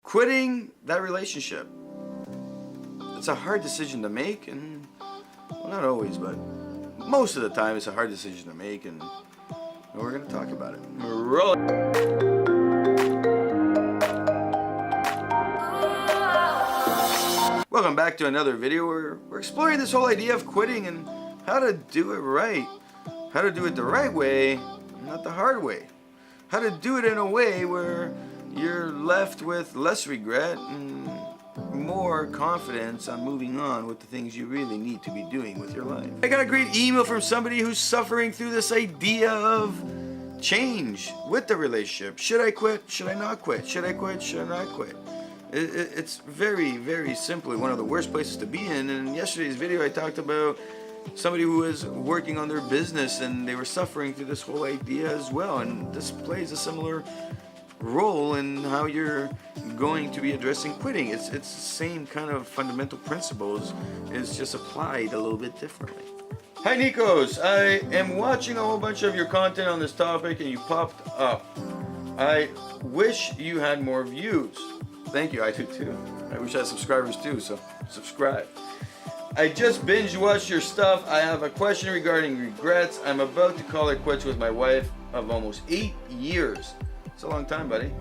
Quitting that relationship. It's a hard decision to make, and well, not always, but most of the time it's a hard decision to make, and we're going to talk about it. Roll it. Welcome back to another video where we're exploring this whole idea of quitting and how to do it right. How to do it the right way, not the hard way. How to do it in a way where you're left with less regret and more confidence on moving on with the things you really need to be doing with your life. I got a great email from somebody who's suffering through this idea of change with the relationship. Should I quit? Should I not quit? Should I quit? Should I not quit? It's very, very simply one of the worst places to be in. And in yesterday's video I talked about somebody who was working on their business and they were suffering through this whole idea as well. And this plays a similar role in how you're going to be addressing quitting. It's the same kind of fundamental principles, it's just applied a little bit differently. Hi Nikos, I am watching a whole bunch of your content on this topic and you popped up. I wish you had more views. Thank you, I do too. I wish I had subscribers too, so subscribe. I just binge watched your stuff. I have a question regarding regrets. I'm about to call it quits with my wife of almost 8 years. It's a long time, buddy.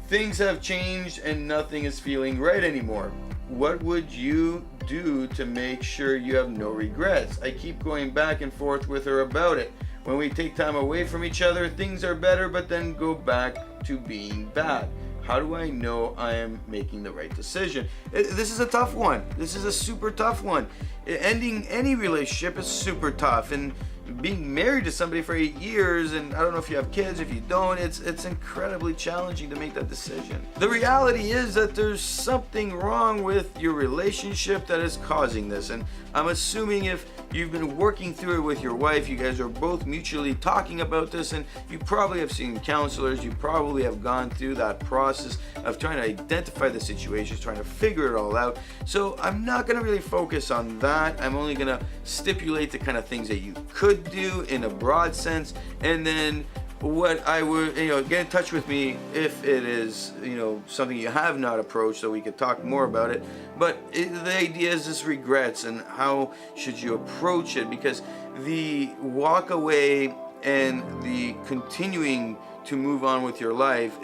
Things have changed and nothing is feeling right anymore. What would you do to make sure you have no regrets? I keep going back and forth with her about it. When we take time away from each other, things are better, but then go back to being bad. How do I know I am making the right decision? This is a tough one. This is a super tough one. Ending any relationship is super tough, and being married to somebody for 8 years, and I don't know if you have kids, if you don't, it's incredibly challenging to make that decision. The reality is that there's something wrong with your relationship that is causing this, and I'm assuming if you've been working through it with your wife, you guys are both mutually talking about this, and you probably have seen counselors, you probably have gone through that process of trying to identify the situations, trying to figure it all out. So I'm not going to really focus on that. I'm only going to stipulate the kind of things that you could do in a broad sense, and then what I would, get in touch with me if it is, something you have not approached, so we could talk more about it. But the idea is this regrets and how should you approach it, because the walk away and the continuing to move on with your life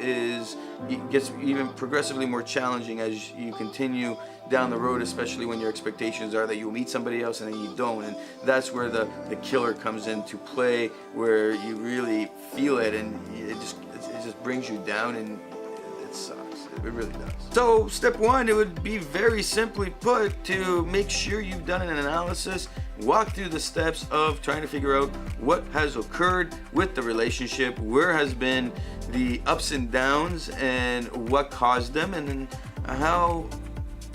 gets even progressively more challenging as you continue down the road, especially when your expectations are that you'll meet somebody else and then you don't, and that's where the killer comes into play, where you really feel it and it just brings you down and it sucks. It really does. So step one, it would be very simply put to make sure you've done an analysis, walk through the steps of trying to figure out what has occurred with the relationship, where has been the ups and downs and what caused them, and then how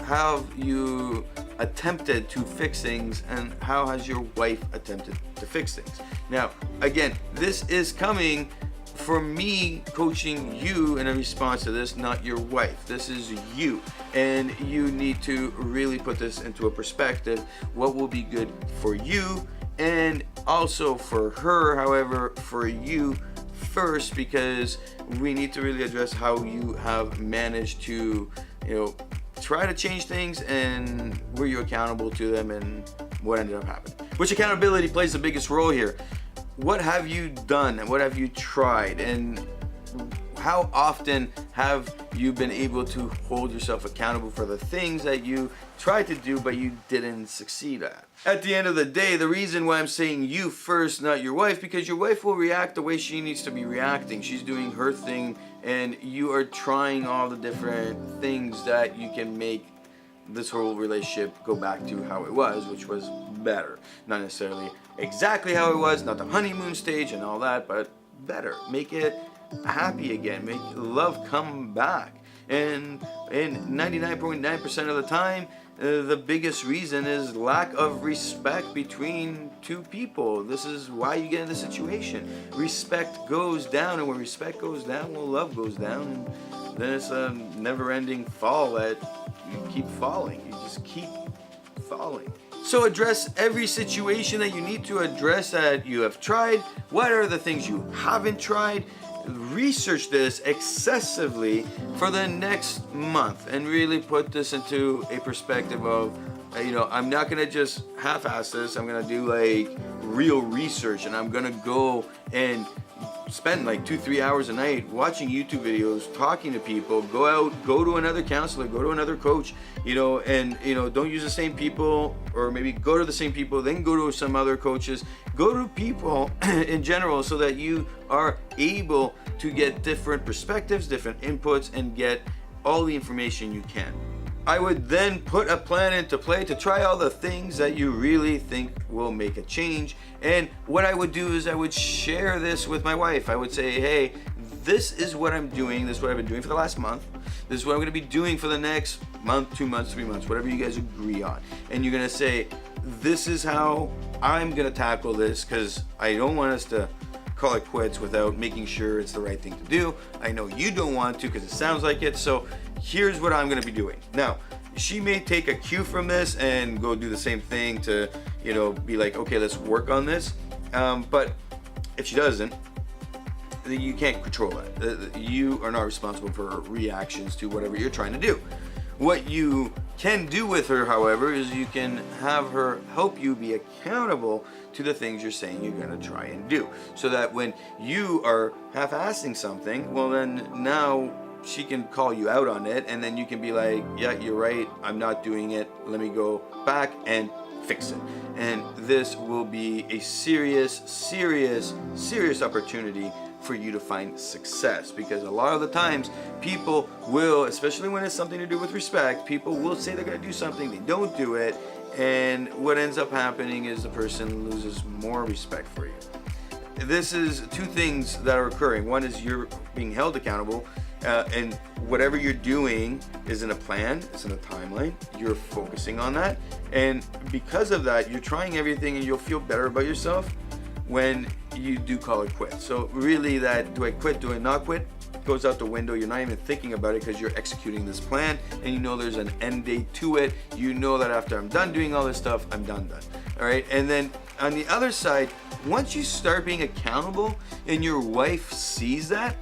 have you attempted to fix things and how has your wife attempted to fix things. Now, again, this is coming from me coaching you in a response to this, not your wife. This is you, and you need to really put this into a perspective. What will be good for you and also for her, however, for you first, because we need to really address how you have managed to, try to change things and were you accountable to them and what ended up happening. Which accountability plays the biggest role here. What have you done and what have you tried, and how often have you been able to hold yourself accountable for the things that you tried to do but you didn't succeed at? At the end of the day, the reason why I'm saying you first, not your wife, because your wife will react the way she needs to be reacting. She's doing her thing and you are trying all the different things that you can make this whole relationship go back to how it was, which was better. Not necessarily exactly how it was, not the honeymoon stage and all that, but better. Make it happy again. Make love come back. And 99.9% of the time, the biggest reason is lack of respect between two people. This is why you get in this situation. Respect goes down, and when respect goes down, well, love goes down. And then it's a never-ending fall that you keep falling. You just keep falling. So address every situation that you need to address that you have tried. What are the things you haven't tried? research this excessively for the next month and really put this into a perspective of, I'm not gonna just half-ass this. I'm gonna do like real research, and I'm gonna go and spend like 2-3 hours a night watching YouTube videos, talking to people, go to another counselor, go to another coach, and don't use the same people, or maybe go to the same people, then go to some other coaches, go to people in general, so that you are able to get different perspectives, different inputs, and get all the information you can. I would then put a plan into play to try all the things that you really think will make a change. And what I would do is I would share this with my wife. I would say, hey, this is what I'm doing. This is what I've been doing for the last month. This is what I'm going to be doing for the next month, 2 months, 3 months, whatever you guys agree on. And you're going to say, this is how I'm going to tackle this, because I don't want us to call it quits without making sure it's the right thing to do. I know you don't want to, because it sounds like it. So here's what I'm going to be doing. Now, she may take a cue from this and go do the same thing to, be like, okay, let's work on this. But if she doesn't, you can't control that. You are not responsible for reactions to whatever you're trying to do. What you can do with her, however, is you can have her help you be accountable to the things you're saying you're going to try and do. So that when you are half-assing something, well, then now she can call you out on it, and then you can be like, yeah, you're right, I'm not doing it, let me go back and fix it. And this will be a serious opportunity for you to find success, because a lot of the times people will, especially when it's something to do with respect, people will say they're going to do something, they don't do it, and what ends up happening is the person loses more respect for you. This is two things that are occurring. One is you're being held accountable, and whatever you're doing is in a plan, it's in a timeline, you're focusing on that, and because of that, you're trying everything, and you'll feel better about yourself when you do call it quits. So really, that do I quit, do I not quit, goes out the window. You're not even thinking about it, because you're executing this plan, and you know there's an end date to it. You know that after I'm done doing all this stuff, I'm done. All right, and then on the other side, once you start being accountable and your wife sees that,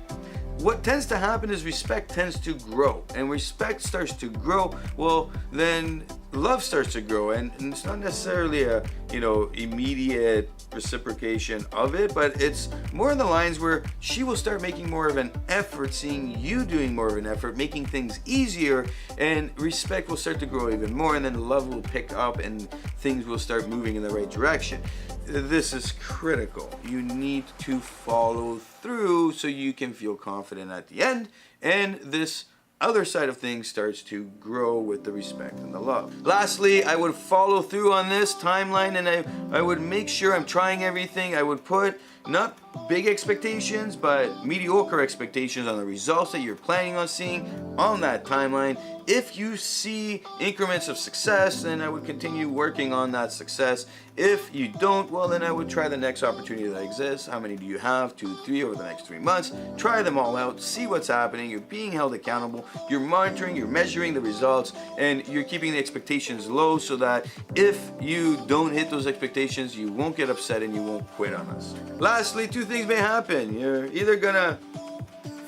what tends to happen is respect tends to grow, and respect starts to grow, well, then love starts to grow, and it's not necessarily a immediate reciprocation of it, but it's more in the lines where she will start making more of an effort, seeing you doing more of an effort, making things easier, and respect will start to grow even more, and then love will pick up and things will start moving in the right direction. This is critical. You need to follow through so you can feel confident at the end, and this other side of things starts to grow with the respect and the love. Lastly, I would follow through on this timeline, and I would make sure I'm trying everything. I would put not big expectations, but mediocre expectations on the results that you're planning on seeing on that timeline. If you see increments of success, then I would continue working on that success. If you don't, well, then I would try the next opportunity that exists. How many do you have? 2, 3 over the next 3 months. Try them all out, see what's happening. You're being held accountable, you're monitoring, you're measuring the results, and you're keeping the expectations low, so that if you don't hit those expectations, you won't get upset and you won't quit on us. Lastly, 2 things may happen. You're either gonna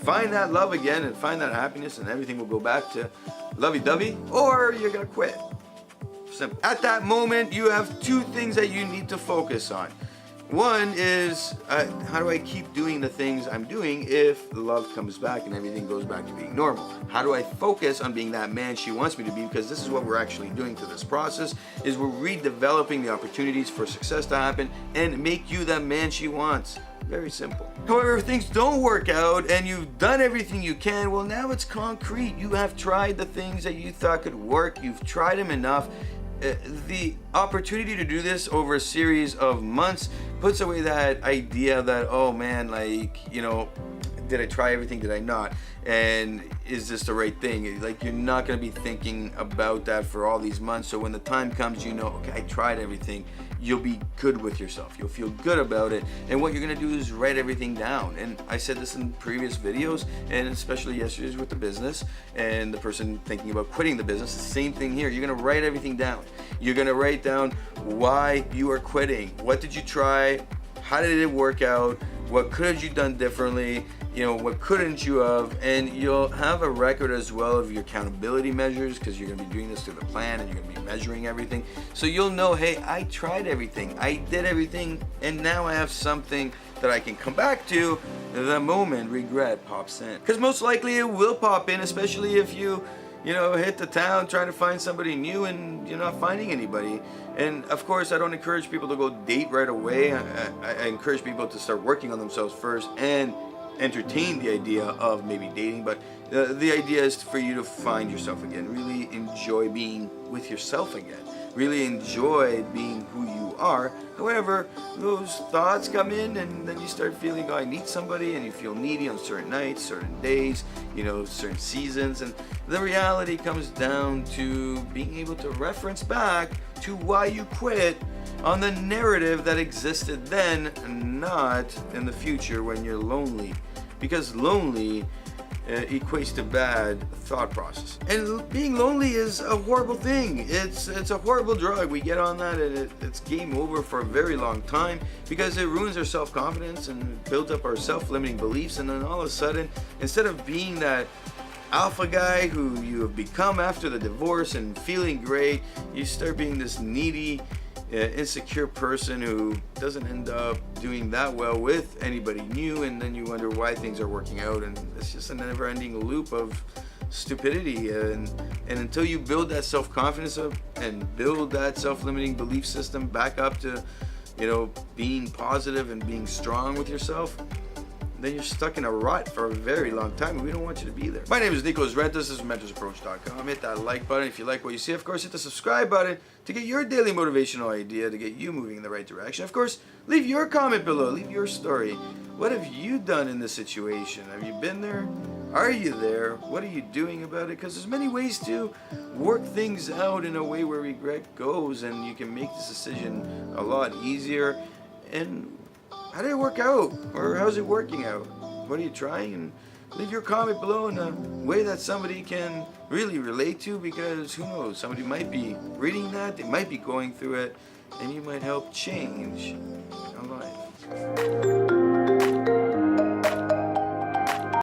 find that love again and find that happiness, and everything will go back to lovey-dovey, or you're gonna quit. Simple. At that moment, you have 2 things that you need to focus on. One is, how do I keep doing the things I'm doing if love comes back and everything goes back to being normal? How do I focus on being that man she wants me to be? Because this is what we're actually doing through this process, is we're redeveloping the opportunities for success to happen and make you that man she wants. Very simple. However, if things don't work out and you've done everything you can, well, now it's concrete. You have tried the things that you thought could work. You've tried them enough. The opportunity to do this over a series of months puts away that idea that, oh man, did I try everything, did I not, and is this the right thing? Like, you're not going to be thinking about that for all these months. So when the time comes, okay, I tried everything. You'll be good with yourself. You'll feel good about it. And what you're going to do is write everything down. And I said this in previous videos, and especially yesterday's with the business and the person thinking about quitting the business. The same thing here. You're going to write everything down. You're going to write down why you are quitting. What did you try? How did it work out? What could have you done differently? what couldn't you have, and you'll have a record as well of your accountability measures, because you're going to be doing this through the plan and you're going to be measuring everything. So you'll know, hey, I tried everything, I did everything, and now I have something that I can come back to the moment regret pops in. Because most likely it will pop in, especially if you hit the town trying to find somebody new and you're not finding anybody. And of course, I don't encourage people to go date right away. I encourage people to start working on themselves first and entertain the idea of maybe dating. But the idea is for you to find yourself again, really enjoy being with yourself again, really enjoy being who you are. However, those thoughts come in and then you start feeling, oh, I need somebody, and you feel needy on certain nights, certain days, certain seasons. And the reality comes down to being able to reference back to why you quit on the narrative that existed then, not in the future when you're lonely. Because lonely equates to bad thought process. And being lonely is a horrible thing. It's a horrible drug. We get on that and it's game over for a very long time, because it ruins our self-confidence and builds up our self-limiting beliefs. And then all of a sudden, instead of being that alpha guy who you have become after the divorce and feeling great, you start being this needy, insecure person who doesn't end up doing that well with anybody new, and then you wonder why things are working out, and it's just a never-ending loop of stupidity. And until you build that self-confidence up and build that self-limiting belief system back up to being positive and being strong with yourself, then you're stuck in a rut for a very long time, and we don't want you to be there. My name is Nicholas Rentas. This is mentorsapproach.com. Hit that like button if you like what you see. Of course, hit the subscribe button to get your daily motivational idea to get you moving in the right direction. Of course, leave your comment below. Leave your story. What have you done in this situation? Have you been there? Are you there? What are you doing about it? Because there's many ways to work things out in a way where regret goes, and you can make this decision a lot easier. And how did it work out? Or how's it working out? What are you trying? And leave your comment below in a way that somebody can really relate to, because who knows, somebody might be reading that, they might be going through it, and you might help change a life.